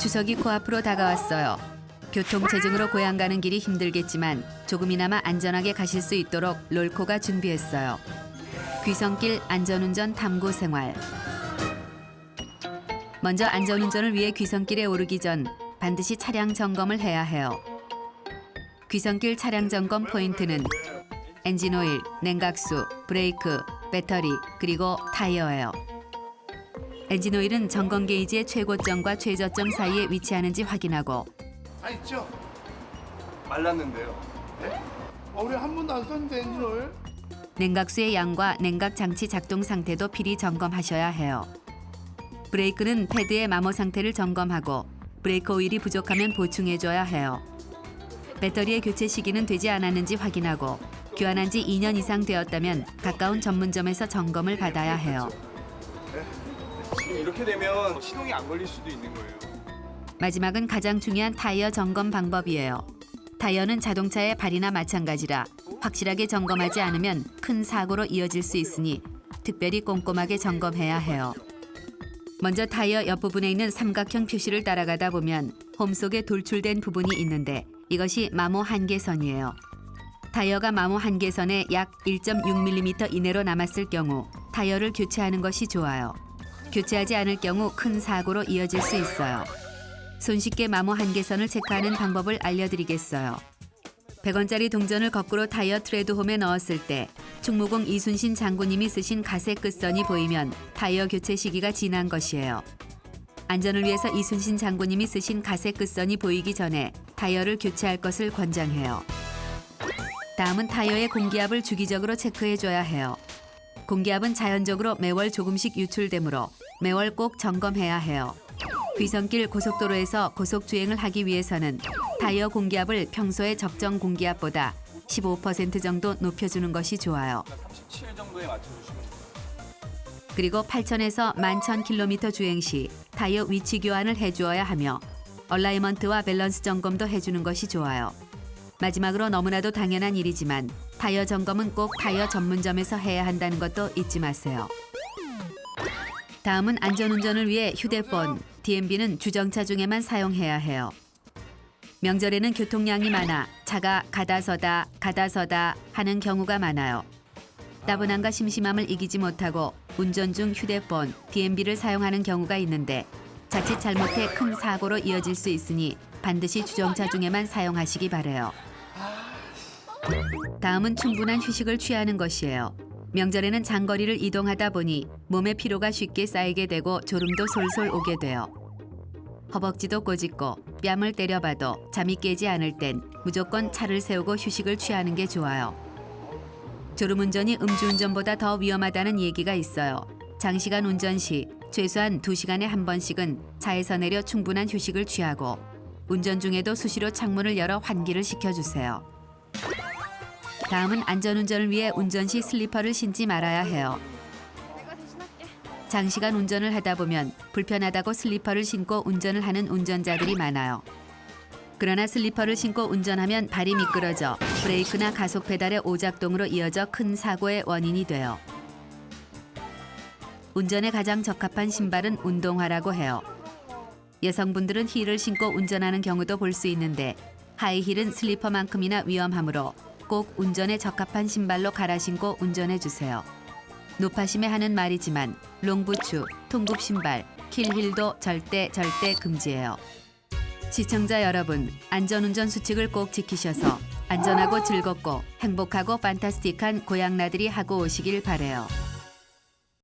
추석이 코앞으로 다가왔어요. 교통체증으로 고향 가는 길이 힘들겠지만 조금이나마 안전하게 가실 수 있도록 롤코가 준비했어요. 귀성길 안전운전 탐구 생활. 먼저 안전운전을 위해 귀성길에 오르기 전 반드시 차량 점검을 해야 해요. 귀성길 차량 점검 포인트는 엔진오일, 냉각수, 브레이크, 배터리, 그리고 타이어예요. 엔진오일은 점검 게이지의 최고점과 최저점 사이에 위치하는지 확인하고 있죠? 말랐는데요. 네? 우리 한 번도 안 썼는데 엔진오일? 냉각수의 양과 냉각 장치 작동 상태도 필히 점검하셔야 해요. 브레이크는 패드의 마모 상태를 점검하고 브레이크 오일이 부족하면 보충해줘야 해요. 배터리의 교체 시기는 되지 않았는지 확인하고 교환한 지 2년 이상 되었다면 가까운 전문점에서 점검을 받아야 해요. 지금 이렇게 되면 시동이 안 걸릴 수도 있는 거예요. 마지막은 가장 중요한 타이어 점검 방법이에요. 타이어는 자동차의 발이나 마찬가지라 확실하게 점검하지 않으면 큰 사고로 이어질 수 있으니 특별히 꼼꼼하게 점검해야 해요. 먼저 타이어 옆부분에 있는 삼각형 표시를 따라가다 보면 홈 속에 돌출된 부분이 있는데 이것이 마모 한계선이에요. 타이어가 마모 한계선에 약 1.6mm 이내로 남았을 경우 타이어를 교체하는 것이 좋아요. 교체하지 않을 경우 큰 사고로 이어질 수 있어요. 손쉽게 마모 한계선을 체크하는 방법을 알려드리겠어요. 100원짜리 동전을 거꾸로 타이어 트레드홈에 넣었을 때 충무공 이순신 장군님이 쓰신 가세 끝선이 보이면 타이어 교체 시기가 지난 것이에요. 안전을 위해서 이순신 장군님이 쓰신 가세 끝선이 보이기 전에 타이어를 교체할 것을 권장해요. 다음은 타이어의 공기압을 주기적으로 체크해줘야 해요. 공기압은 자연적으로 매월 조금씩 유출되므로 매월 꼭 점검해야 해요. 귀성길 고속도로에서 고속 주행을 하기 위해서는 타이어 공기압을 평소의 적정 공기압보다 15% 정도 높여주는 것이 좋아요. 37 정도에 맞춰주시면 돼요. 그리고 8,000에서 11,000km 주행 시 타이어 위치 교환을 해주어야 하며 얼라이먼트와 밸런스 점검도 해주는 것이 좋아요. 마지막으로 너무나도 당연한 일이지만 타이어 점검은 꼭 타이어 전문점에서 해야 한다는 것도 잊지 마세요. 다음은 안전운전을 위해 휴대폰, DMB는 주정차 중에만 사용해야 해요. 명절에는 교통량이 많아 차가 가다 서다 하는 경우가 많아요. 따분함과 심심함을 이기지 못하고 운전 중 휴대폰, DMB를 사용하는 경우가 있는데 자칫 잘못해 큰 사고로 이어질 수 있으니 반드시 주정차 중에만 사용하시기 바라요. 다음은 충분한 휴식을 취하는 것이에요. 명절에는 장거리를 이동하다 보니 몸에 피로가 쉽게 쌓이게 되고 졸음도 솔솔 오게 돼요. 허벅지도 꼬집고 뺨을 때려봐도 잠이 깨지 않을 땐 무조건 차를 세우고 휴식을 취하는 게 좋아요. 졸음운전이 음주운전보다 더 위험하다는 얘기가 있어요. 장시간 운전 시 최소한 2시간에 한 번씩은 차에서 내려 충분한 휴식을 취하고 운전 중에도 수시로 창문을 열어 환기를 시켜주세요. 다음은 안전운전을 위해 운전 시 슬리퍼를 신지 말아야 해요. 장시간 운전을 하다 보면 불편하다고 슬리퍼를 신고 운전을 하는 운전자들이 많아요. 그러나 슬리퍼를 신고 운전하면 발이 미끄러져 브레이크나 가속 페달의 오작동으로 이어져 큰 사고의 원인이 돼요. 운전에 가장 적합한 신발은 운동화라고 해요. 여성분들은 힐을 신고 운전하는 경우도 볼 수 있는데 하이힐은 슬리퍼만큼이나 위험하므로 꼭 운전에 적합한 신발로 갈아 신고 운전해 주세요. 노파심에 하는 말이지만 롱부츠, 통굽 신발, 킬힐도 절대 금지예요. 시청자 여러분, 안전운전 수칙을 꼭 지키셔서 안전하고 즐겁고 행복하고 판타스틱한 고향 나들이 하고 오시길 바래요.